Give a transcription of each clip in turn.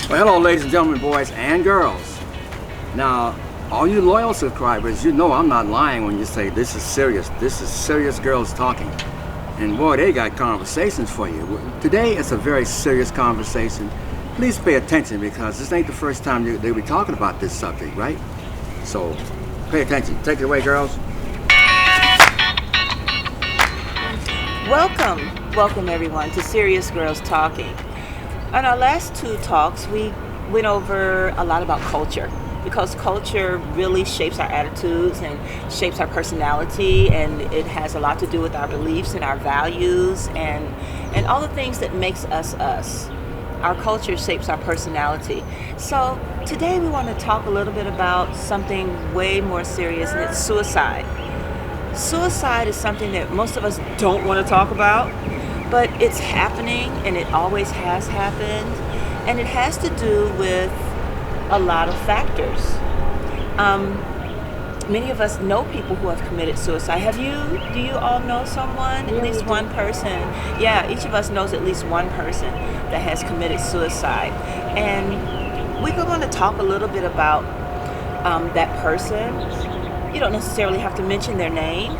Well, hello, ladies and gentlemen, boys and girls. Now, all you loyal subscribers, you know I'm not lying when you say this is serious. This is serious girls talking. And boy, they got conversations for you. Today, it's a very serious conversation. Please pay attention because this ain't the first time they be talking about this subject, right? So, pay attention. Take it away, girls. Welcome everyone to Serious Girls Talking. On our last two talks, we went over a lot about culture because culture really shapes our attitudes and shapes our personality, and it has a lot to do with our beliefs and our values and all the things that makes us us. Our culture shapes our personality. So today we want to talk a little bit about something way more serious, and it's suicide. Suicide is something that most of us don't want to talk about, but it's happening and it always has happened, and it has to do with a lot of factors. Many of us know people who have committed suicide. Do you all know someone? At least one person? Yeah, each of us knows at least one person that has committed suicide. And we're going to talk a little bit about that person. You don't necessarily have to mention their name.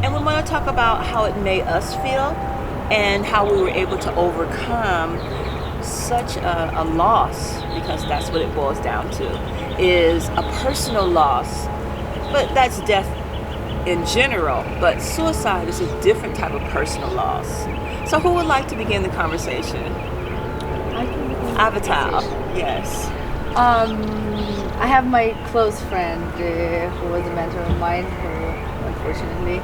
And we want to talk about how it made us feel and how we were able to overcome such a loss, because that's what it boils down to, is a personal loss. But that's death in general, but suicide is a different type of personal loss. So who would like to begin the conversation? I can begin the Avatar, conversation. yes. I have my close friend who was a mentor of mine who unfortunately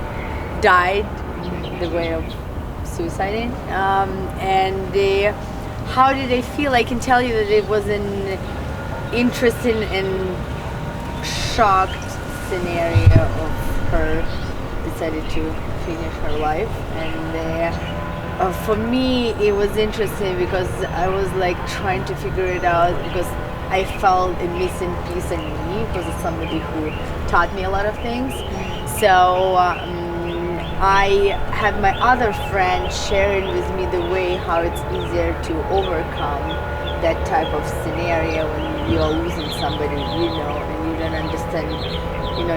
died the way of suiciding. How did I feel? I can tell you that it was an interesting and shocked scenario of her decided to finish her life, and for me it was interesting because I was like trying to figure it out, because I felt a missing piece in me because it's somebody who taught me a lot of things. So I had my other friend sharing with me the way how it's easier to overcome that type of scenario when you're losing somebody, and you don't understand,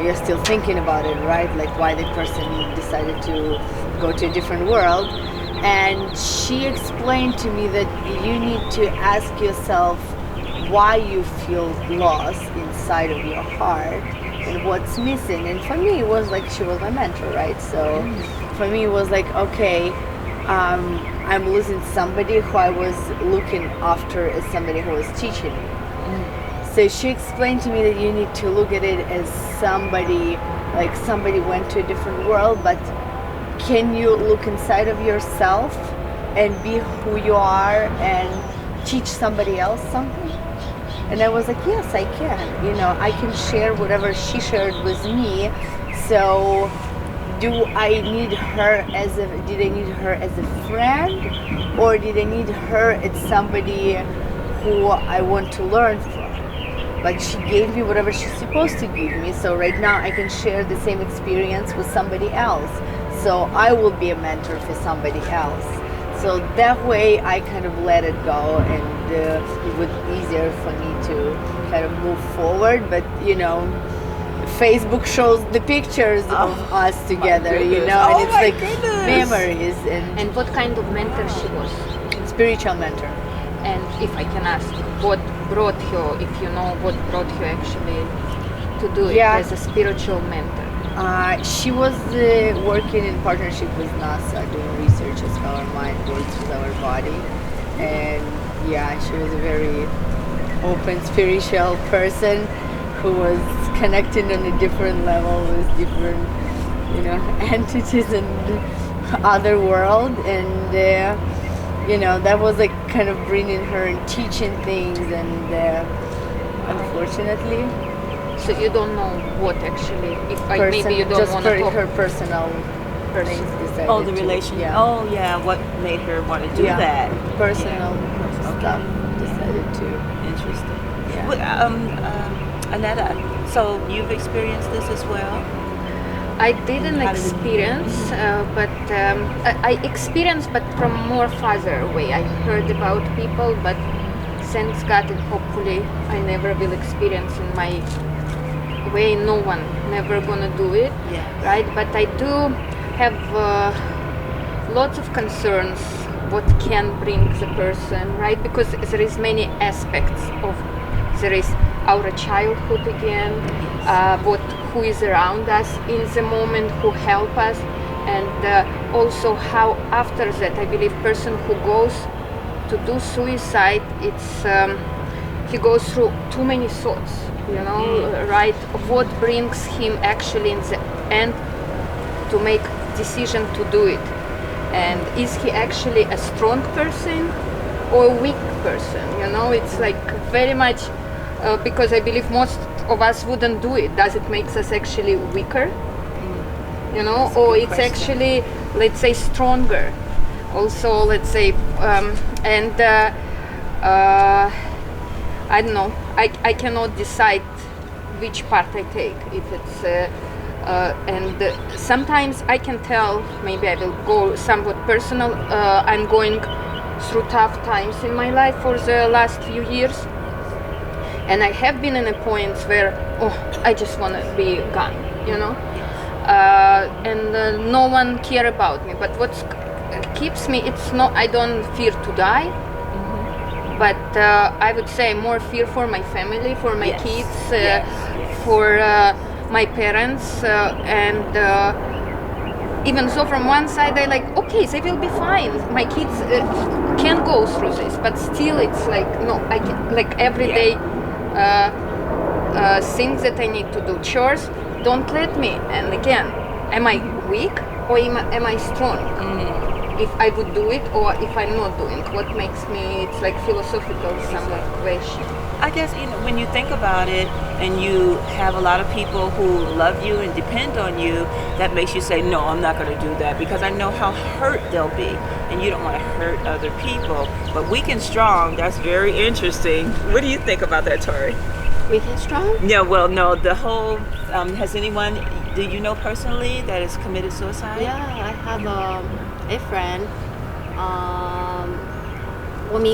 you're still thinking about it, right? Like why the person decided to go to a different world. And she explained to me that you need to ask yourself why you feel lost inside of your heart and what's missing. And for me it was like, she was my mentor, right? So for me it was like, okay, I'm losing somebody who I was looking after as somebody who was teaching me. So she explained to me that you need to look at it as somebody, like somebody went to a different world, but can you look inside of yourself and be who you are and teach somebody else something? And I was like, yes, I can. I can share whatever she shared with me. So did I need her as a friend, or did I need her as somebody who I want to learn from? But she gave me whatever she's supposed to give me. So right now I can share the same experience with somebody else. So I will be a mentor for somebody else. So that way I kind of let it go, and it was easier for me to kind of move forward. But Facebook shows the pictures of us together, and it's like memories. And what kind of mentor she was? Spiritual mentor. And if I can ask, what brought her, if you know what brought her actually to do it as a spiritual mentor? She was working in partnership with NASA, doing research as how our mind works with our body. And she was a very open spiritual person who was connecting on a different level with different, entities in other world. And that was like kind of bringing her and teaching things, and unfortunately. So you don't know what actually, maybe you don't just want to talk. her personal things decided. Oh, the relation. Oh, yeah. What made her want to do that? Personal stuff decided to. Interesting. Yeah. Well, Anetta, so you've experienced this as well? I didn't experience, but I experienced, but from more farther away. I heard about people, but thanks God, and hopefully I never will experience in my way. No one never gonna do it, right? But I do have lots of concerns what can bring the person, right? Because there is many aspects of, there is our childhood again, who is around us in the moment, who help us, and also how after that, I believe person who goes to do suicide, it's he goes through too many thoughts, right? What brings him actually in the end to make decision to do it, and is he actually a strong person or a weak person? It's like very much because I believe most of us wouldn't do it. Does it make us actually weaker? Or it's question. actually, let's say, stronger. Also, let's say, I don't know. I cannot decide which part I take. If it's and sometimes I can tell. Maybe I will go somewhat personal. I'm going through tough times in my life for the last few years, and I have been in a point where I just want to be gone. And no one care about me. But what keeps me, it's not, I don't fear to die, but I would say more fear for my family, for my kids, for my parents, and even so from one side I like, okay, they will be fine, my kids can go through this, but still it's like, no, I can, like every day things that I need to do, chores, don't let me. And again, am I weak or am I strong? If I would do it or if I'm not doing, what makes me, it's like philosophical somewhat question. I guess when you think about it and you have a lot of people who love you and depend on you, that makes you say, no, I'm not going to do that because I know how hurt they'll be and you don't want to hurt other people. But weak and strong, that's very interesting. What do you think about that, Tori? Weak and strong? Yeah, well, no, the whole, has anyone, do you know personally that has committed suicide? Yeah, I have a friend.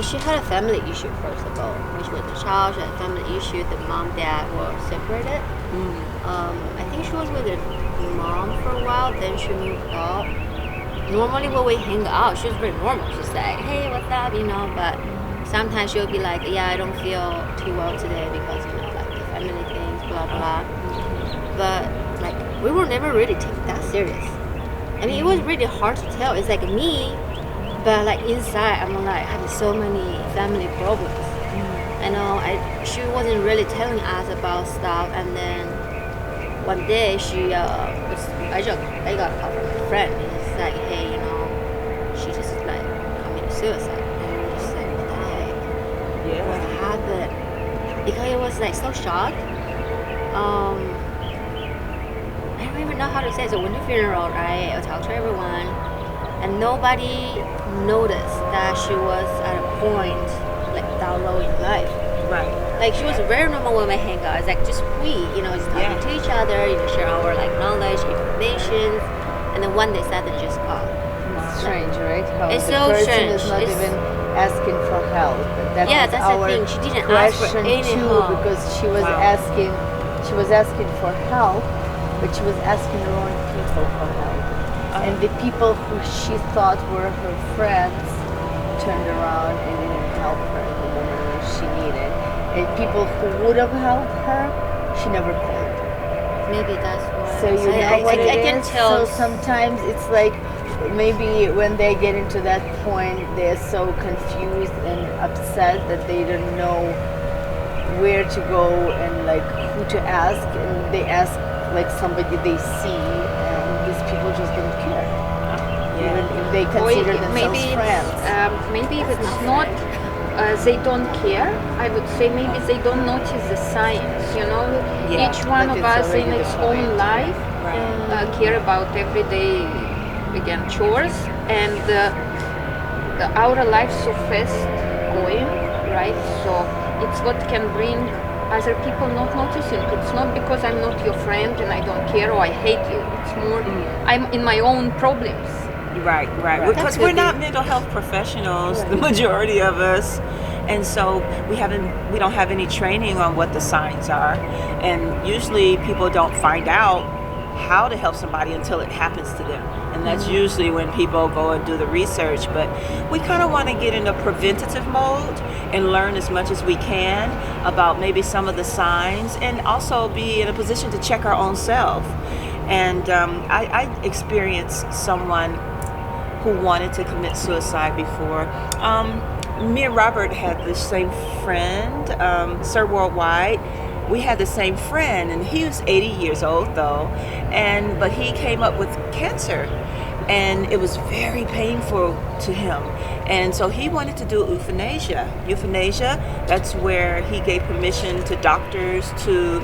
She had a family issue first of all. When she was a child, she had a family issue. The mom, dad were separated. I think she was with her mom for a while, then she moved out. Normally when we hang out, she was very normal. She's like, hey, what's up, but sometimes she'll be like, yeah, I don't feel too well today because, like the family things, blah, blah. But, like, we were never really taken that serious. I mean, it was really hard to tell. It's like me, but, like, inside, I'm, like, having so many family problems. She wasn't really telling us about stuff. And then one day, I got a call from my friend. It's like, hey, she just, like, committed suicide. What happened? Because it was like so shocked. I don't even know how to say it. So when the funeral, right, I talked to everyone, and nobody noticed that she was at a point like down low in life. Right. Like she was very normal when we hang out. It's like just just talking to each other, share our like knowledge, information, and then one day suddenly just gone. It's strange, right? How It's the so person strange. is not even asking for help. Yeah, that's the our thing. She didn't ask for question any too, help. because she was asking for help, but she was asking the wrong people for help. And the people who she thought were her friends turned around and didn't help her in the moment when she needed. And people who would have helped her, she never called. Maybe that's why. So you know what I it can is? tell. So sometimes it's like maybe when they get into that point, they're so confused and upset that they don't know where to go and like who to ask, and they ask like somebody they see, and these people just don't care. Even if they consider themselves friends. Maybe if it's not, they don't care. I would say maybe they don't notice the signs. Each one Like of it's us in already its defined. own life care about everyday again chores, and our life so fast going, right? So it's what can bring other people not noticing. It's not because I'm not your friend and I don't care or I hate you. It's more I'm in my own problems. Right. Because we're not mental health professionals, the majority of us. And so we don't have any training on what the signs are, and usually people don't find out how to help somebody until it happens to them, and that's usually when people go and do the research. But we kind of want to get in a preventative mode and learn as much as we can about maybe some of the signs, and also be in a position to check our own self. And I experienced someone who wanted to commit suicide before. Me and Robert had the same friend, Sir Worldwide. We had the same friend, and he was 80 years old though, but he came up with cancer, and it was very painful to him. And so he wanted to do euthanasia. Euthanasia, that's where he gave permission to doctors to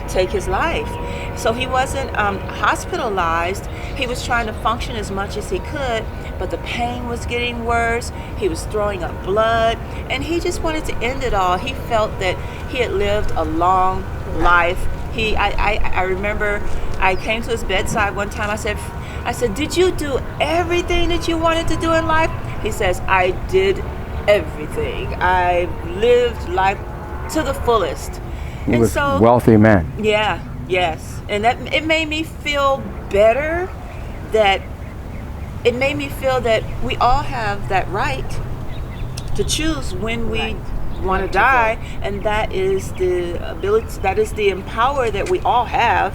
take his life. So he wasn't hospitalized. He was trying to function as much as he could, but the pain was getting worse. He was throwing up blood, and he just wanted to end it all. He felt that he had lived a long life. I remember I came to his bedside one time. I said, "Did you do everything that you wanted to do in life?" He says, "I did everything. I lived life to the fullest." He was a wealthy man. Yeah, yes. And that it made me feel better, that we all have that right to choose when we want to die, and that is the ability, that is the empower that we all have.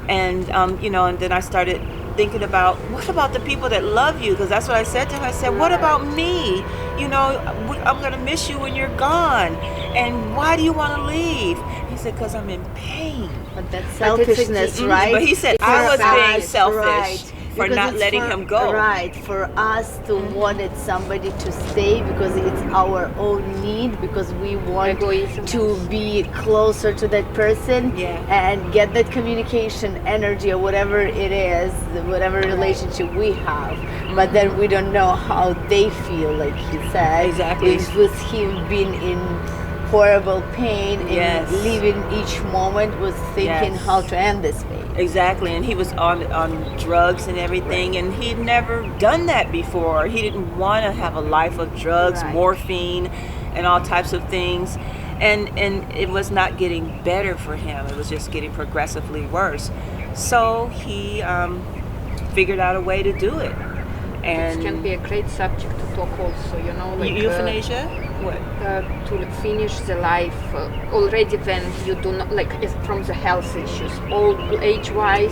And and then I started thinking about, what about the people that love you? Because that's what I said to him. I said, what about me? I'm going to miss you when you're gone. And why do you want to leave? He said, because I'm in pain. But that's selfishness, right? But he said, I was being selfish for Because not it's letting him go. Right, for us to wanted somebody to stay because it's our own need, because we want to be closer to that person and get that communication energy or whatever it is, whatever relationship we have. But then we don't know how they feel, like he said. Exactly. It was him being in horrible pain and living each moment was thinking how to end this pain. Exactly, and he was on drugs and everything, and he'd never done that before. He didn't want to have a life of drugs, morphine, and all types of things, and it was not getting better for him. It was just getting progressively worse. So he figured out a way to do it. And it can be a great subject to talk also, like euthanasia. What? To finish the life already when you do not, like from the health issues, old age-wise,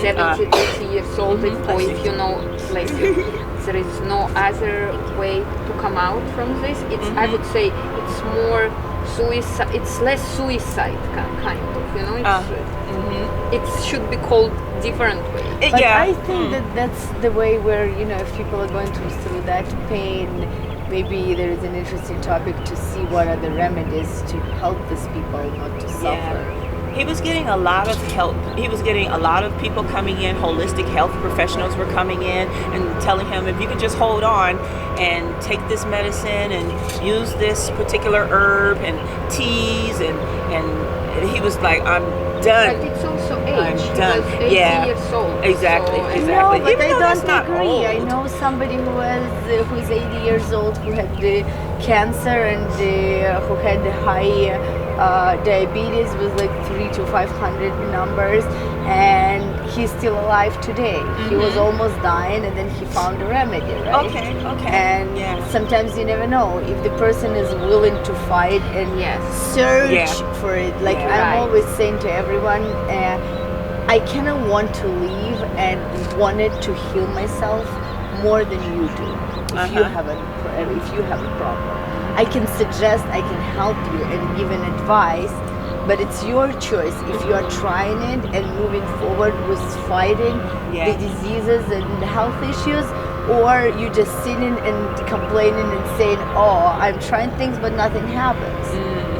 70, 80 years old, or if like there is no other way to come out from this, it's I would say it's more suicide, it's less suicide kind of, it should be called different way. But I think that's the way where, if people are going through that pain, maybe there is an interesting topic to see what are the remedies to help these people not to suffer. He was getting a lot of help. He was getting a lot of people coming in. Holistic health professionals were coming in and telling him, if you can just hold on and take this medicine and use this particular herb and teas, and he was like, I'm done. But it's also age. I'm done. 80 years old. Exactly. So, exactly. No, but Even I though that's don't not agree. old. I know somebody who's 80 years old who had the cancer and who had the high diabetes with like 300 to 500 numbers, and he's still alive today. He was almost dying, and then he found a remedy, right? Okay. And sometimes you never know if the person is willing to fight and search for it. Like I'm always saying to everyone, I cannot want to leave and wanted to heal myself more than you do. If you have a problem, I can suggest, I can help you and give an advice, but it's your choice if you are trying it and moving forward with fighting the diseases and the health issues, or you just sitting and complaining and saying, oh, I'm trying things but nothing happens.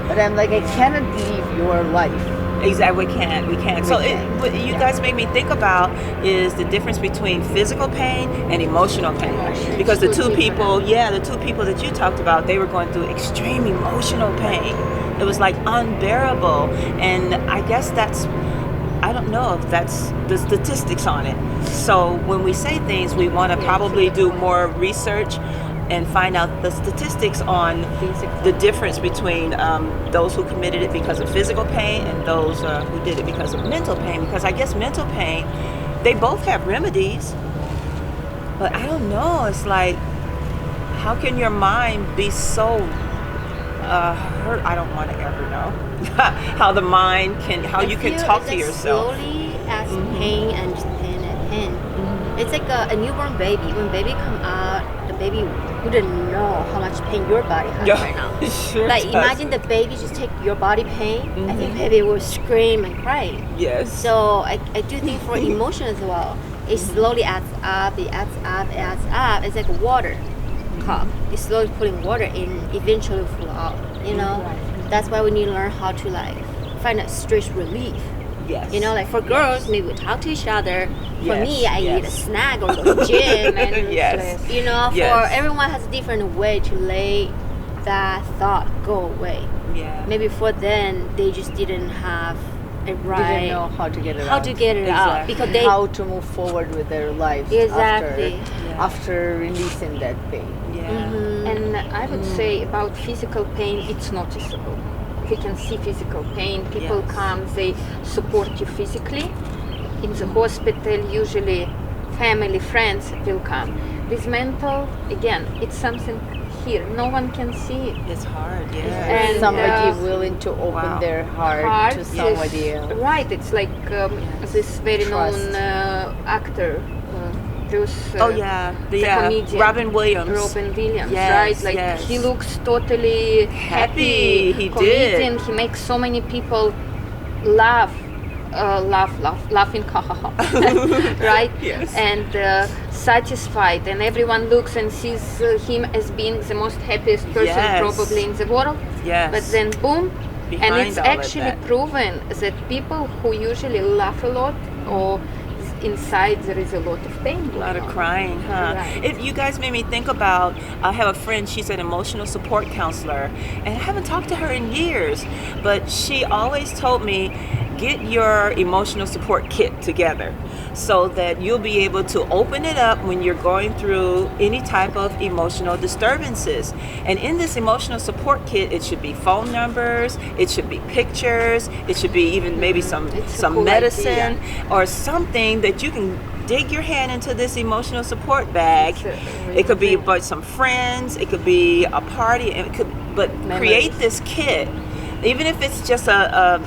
But I'm like, I cannot leave your life. Exactly, we can't. So what you guys make me think about is the difference between physical pain and emotional pain. Because the two people that you talked about, they were going through extreme emotional pain. It was like unbearable. And I guess I don't know if that's the statistics on it. So when we say things, we want to probably do more research and find out the statistics on the difference between those who committed it because of physical pain and those who did it because of mental pain. Because I guess mental pain, they both have remedies, but I don't know. It's like, how can your mind be so hurt? I don't want to ever know how the mind can, how you can talk to yourself. Slowly as pain and pain and pain. It's like a newborn baby. When baby come out, the baby wouldn't know how much pain your body has right now. Sure Like does. imagine the baby just take your body pain. I think baby will scream and cry. Yes. So I do think for emotion as well, it slowly adds up, it adds up, it adds up. It's like a water cup. It's slowly putting water in, eventually flow out. You know, that's why we need to learn how to like find a stress relief. Yes. You know, like for girls, maybe we talk to each other. For Yes, me, I eat a yes. snack or go to the gym. And Yes. you know, for Yes. everyone has a different way to let that thought go away. Yeah. Maybe for then, they just didn't have a right Didn't know how to get it how out. to get it out Exactly. because they How to move forward with their lives Exactly. after releasing that pain. Yeah. And I would say about physical pain, it's noticeable. We can see physical pain. People Yes. come, they support you physically. In the hospital, usually family, friends will come. With mental, again, it's something here. No one can see it. It's hard. Yeah. And, Somebody willing to open Wow. their heart Heart to is- somebody else. Right, it's like this very Trust. known actor, Bruce. Oh yeah. the comedian. Robin Williams. Robin Williams, Yes, right? Like yes. he looks totally Happy. He comedian. did. He makes so many people laugh, laughing, ha ha ha, right? Yes. And satisfied, and everyone looks and sees him as being the most happiest person Yes. probably in the world. Yes. But then boom, Behind and it's all of actually that. proven that people who usually laugh a lot or inside there is a lot of pain A going lot of on. crying, huh? Right. If you guys made me think about, I have a friend, she's an emotional support counselor, and I haven't talked to her in years, but she always told me, get your emotional support kit together so that you'll be able to open it up when you're going through any type of emotional disturbances. And in this emotional support kit, it should be phone numbers, it should be pictures, it should be even maybe some It's a cool medicine or something that you can dig your hand into this emotional support bag. It's a really It could be great- about some friends, it could be a party, and it could, but create this kit, even if it's just a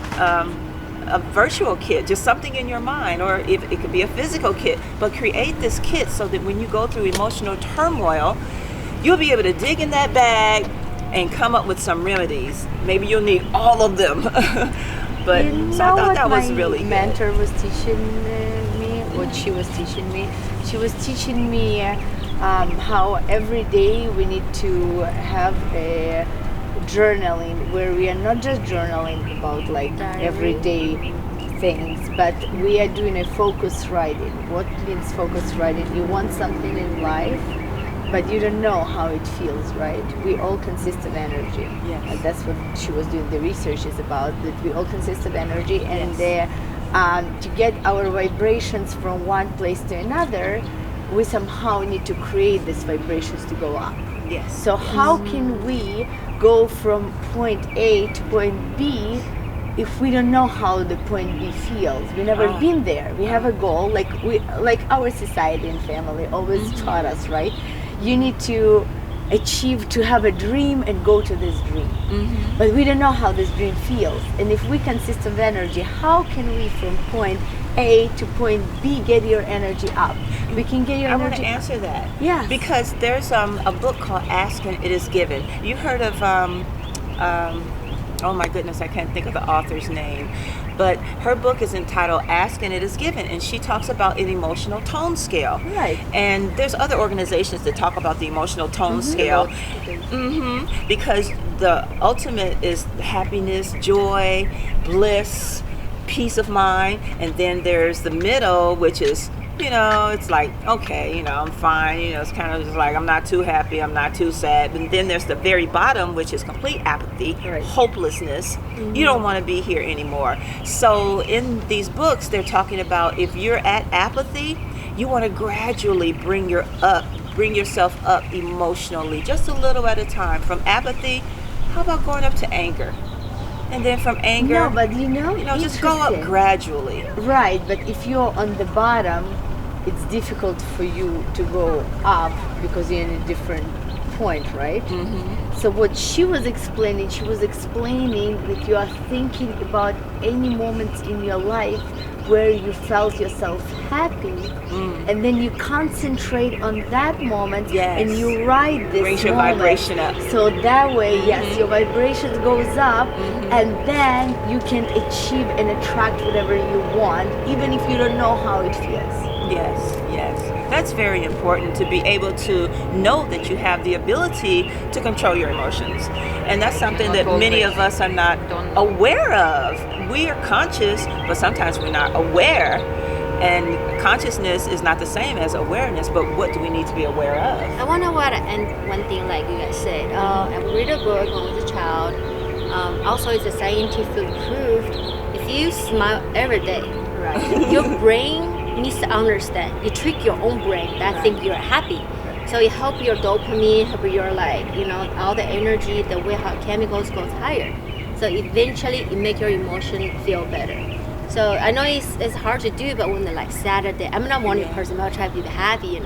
virtual kit, just something in your mind, or if it could be a physical kit, but create this kit so that when you go through emotional turmoil, you'll be able to dig in that bag and come up with some remedies. Maybe you'll need all of them. But You so I know thought what that was my really good. mentor was teaching me, what she was teaching me. She was teaching me how every day we need to have a journaling where we are not just journaling about like everyday things, but we are doing a focus writing. What means focus writing? You want something in life, but you don't know how it feels, right? We all consist of energy. Yes. And that's what she was doing the research is about, that we all consist of energy, and to get our vibrations from one place to another, we somehow need to create these vibrations to go up. Yes. So how can we go from point A to point B if we don't know how the point B feels? We never been there. We have a goal, like our society and family always taught us, right? You need to achieve, to have a dream and go to this dream. But we don't know how this dream feels. And if we consist of energy, how can we from point A to point B get your energy up? We can get your I want energy to answer that. Yes. Because there's a book called Ask and It Is Given. You heard of, oh my goodness, I can't think of the author's name. But her book is entitled Ask and It Is Given, and she talks about an emotional tone scale. Right. And there's other organizations that talk about the emotional tone scale. Because the ultimate is happiness, joy, bliss, peace of mind, and then there's the middle, which is, you know, it's like, okay, you know, I'm fine, you know, it's kind of just like, I'm not too happy, I'm not too sad. And then there's the very bottom, which is complete apathy, hopelessness. You don't want to be here anymore. So in these books, they're talking about if you're at apathy, you want to gradually bring bring yourself up emotionally, just a little at a time. From apathy, how about going up to anger? And then from anger, No, but just go up interesting. gradually. Right, but if you're on the bottom, it's difficult for you to go up because you're in a different point, right? Mm-hmm. So what she was explaining that you are thinking about any moments in your life where you felt yourself happy, and then you concentrate on that moment, Yes. and you ride this Brings your moment. vibration up. So that way, yes, your vibration goes up, and then you can achieve and attract whatever you want, even if you don't know how it feels. Yes, yes. That's very important, to be able to know that you have the ability to control your emotions. And that's something that many of us are not aware of. We are conscious, but sometimes we're not aware. And consciousness is not the same as awareness, but what do we need to be aware of? I want to add one thing, like you guys said. I read a book when I was a child. Also, it's a scientific proved. If you smile every day, your brain needs to understand. You trick your own brain that think you're happy. So it help your dopamine, help your all the energy, the way how chemicals goes higher. So eventually it make your emotion feel better. So I know it's hard to do, but when like Saturday, I'm not a morning person, but I try to be happy,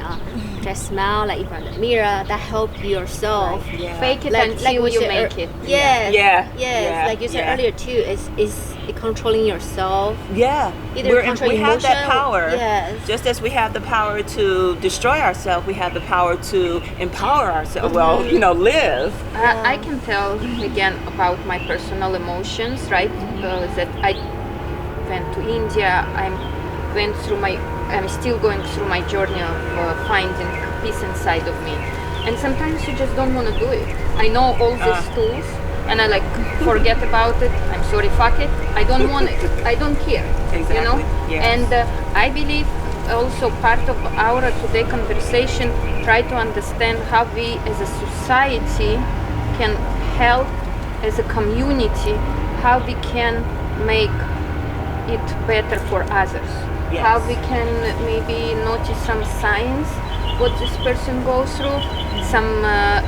just smile like in front of the mirror. That help yourself. Fake it Like until what you said make it. Yes. Yeah. Yes. Yeah. Like you said Yeah. earlier too, is controlling yourself. Yeah, Either control we have that emotion, power. yes. Just as we have the power to destroy ourselves, we have the power to empower ourselves. Well, live. I can tell again about my personal emotions, right? That I went to India. I'm still going through my journey of finding peace inside of me. And sometimes you just don't want to do it. I know all these tools, and I like forget about it. I'm sorry, fuck it. I don't want it. I don't care. Exactly. Yes. And I believe also part of our today conversation try to understand how we as a society can help as a community, how we can make it better for others. Yes. How we can maybe notice some signs what this person goes through,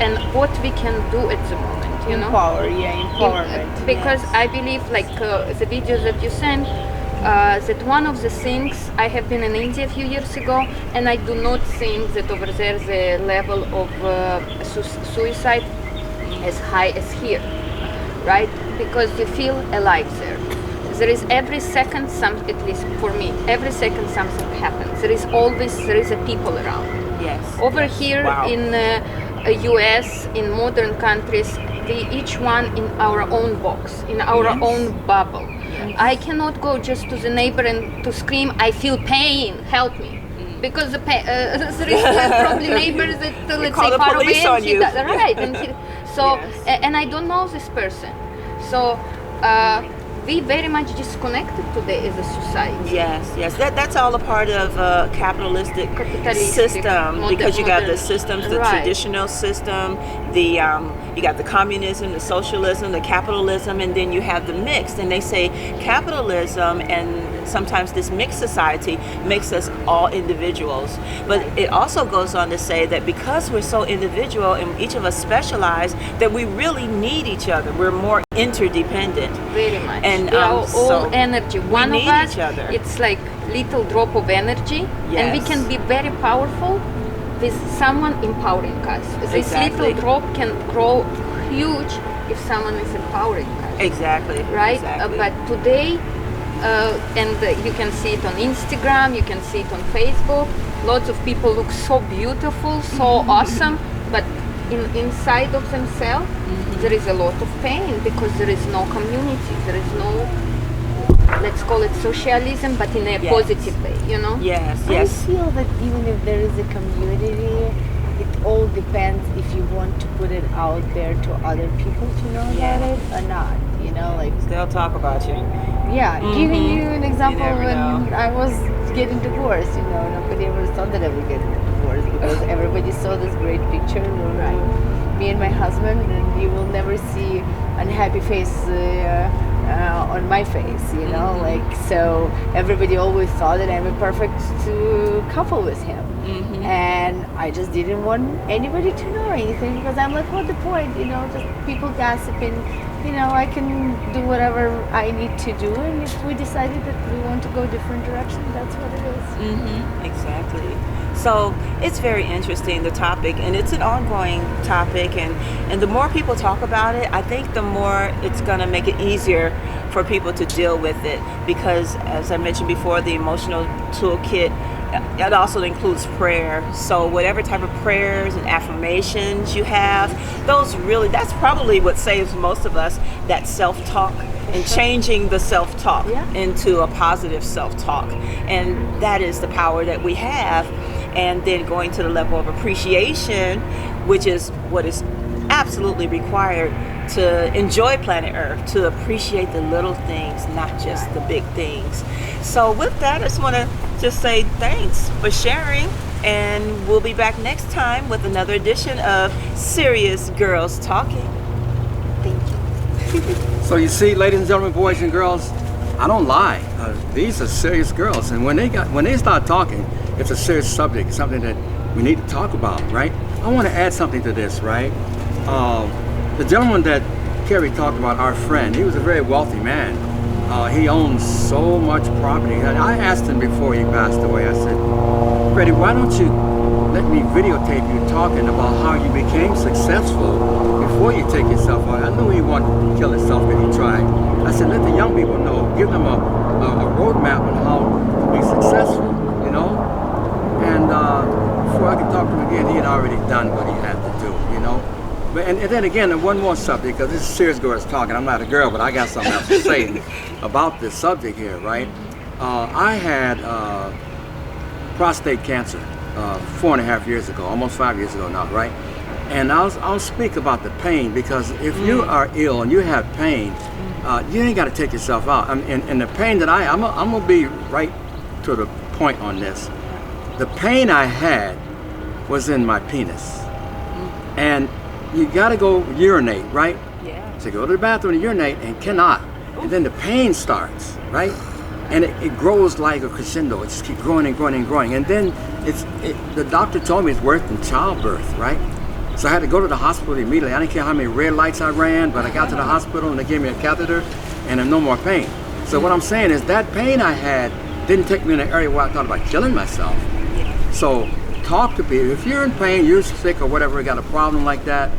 and what we can do at the moment. Empowerment. Because I believe, like the videos that you sent, that one of the things, I have been in India a few years ago, and I do not think that over there the level of suicide as high as here, right? Because you feel alive there. There is every second, at least for me, every second something happens. There is a people around. Yes. Over here Wow. in US, in modern countries, we each one in our own box, in our own bubble. I cannot go just to the neighbor and to scream, I feel pain, help me. Because there is probably neighbors that let's call say the far police away, on you. right? And I don't know this person, so we very much disconnected today as a society. Yes. That's all a part of a capitalistic system, because you got the systems, the Right. traditional system, you got the communism, the socialism, the capitalism, and then you have the mixed. And they say capitalism and sometimes this mixed society makes us all individuals. But it also goes on to say that because we're so individual and each of us specialize, that we really need each other. We're more interdependent. Very much. And we are all so energy. One need of us, each other. it's like little drop of energy, and we Yes. can be very powerful with someone empowering us. This Exactly. little drop can grow huge if someone is empowering us. Exactly. Right? Exactly. But today, you can see it on Instagram, you can see it on Facebook. Lots of people look so beautiful, so awesome, but inside of themselves, there is a lot of pain because there is no community, there is no, let's call it socialism, but in a positive way, Yes. I feel that even if there is a community, it all depends if you want to put it out there to other people to know about it or not. They'll talk about you. Giving you an example, never when know. I was getting divorced, nobody ever thought that I would get divorced because everybody saw this great picture of me and my husband, and you will never see unhappy face on my face, so everybody always thought that I'm a perfect couple with him. And I just didn't want anybody to know anything because I'm like, what's the point? You know, just people gossiping. You know, I can do whatever I need to do, and if we decided that we want to go different direction, that's what it is. Exactly. So it's very interesting, the topic, and it's an ongoing topic, and the more people talk about it, I think the more it's going to make it easier for people to deal with it, because as I mentioned before, the emotional toolkit, it also includes prayer. So whatever type of prayers and affirmations you have, those really, that's probably what saves most of us, that self-talk and changing the self-talk into a positive self-talk. And that is the power that we have. And then going to the level of appreciation, which is what is absolutely required to enjoy planet Earth, to appreciate the little things, not just the big things. So with that, I just want to just say thanks for sharing, and we'll be back next time with another edition of Serious Girls Talking. Thank you. So you see, ladies and gentlemen, boys and girls, I don't lie. These are serious girls, and when they start talking, it's a serious subject, something that we need to talk about, right? I want to add something to this, right? The gentleman that Carrie talked about, our friend, he was a very wealthy man. He owns so much property. And I asked him before he passed away, I said, Freddie, why don't you let me videotape you talking about how you became successful before you take yourself out? I knew he wanted to kill himself, but he tried. I said, let the young people know, give them a roadmap on how to be successful, you know? And before I could talk to him again, he had already done what he had to do, you know? But, and then again, one more subject, because this is Serious Girls Talking. I'm not a girl, but I got something else to say about this subject here, right? I had prostate cancer 4.5 years ago, almost 5 years ago now, right? And I'll speak about the pain, because if you are ill and you have pain, you ain't got to take yourself out. And the pain that I'm going to be right to the point on this. The pain I had was in my penis. And you gotta go urinate, right? Yeah. So go to the bathroom and urinate and cannot. And then the pain starts, right? And it grows like a crescendo. It just keeps growing and growing and growing. And then the doctor told me it's worse than childbirth, right? So I had to go to the hospital immediately. I didn't care how many red lights I ran, but I got to the hospital and they gave me a catheter and no more pain. So what I'm saying is that pain I had didn't take me in an area where I thought about killing myself. So talk to people. If you're in pain, you're sick or whatever, got a problem like that,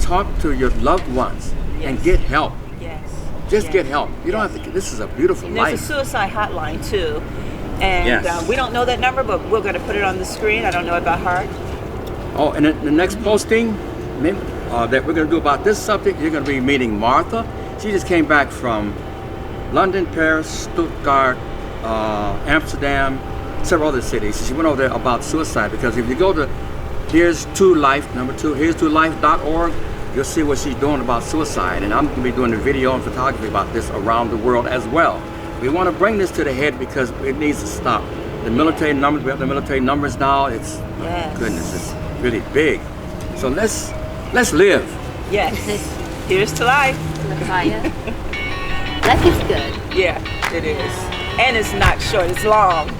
talk to your loved ones and get help. Yes. Just get help. You don't have to, this is a beautiful And life. there's a suicide hotline too. And we don't know that number, but we're going to put it on the screen. I don't know it by heart. Oh, and the next posting that we're going to do about this subject, you're going to be meeting Martha. She just came back from London, Paris, Stuttgart, Amsterdam, several other cities. She went over there about suicide, because if you go to Here's to Life, number 2, here's to life.org, you'll see what she's doing about suicide. And I'm going to be doing the video and photography about this around the world as well. We want to bring this to the head because it needs to stop. The military numbers, we have the military numbers now, it's, goodness, it's really big. So let's live. Yes. Here's to life. Life is good. Yeah, it is. And it's not short, it's long.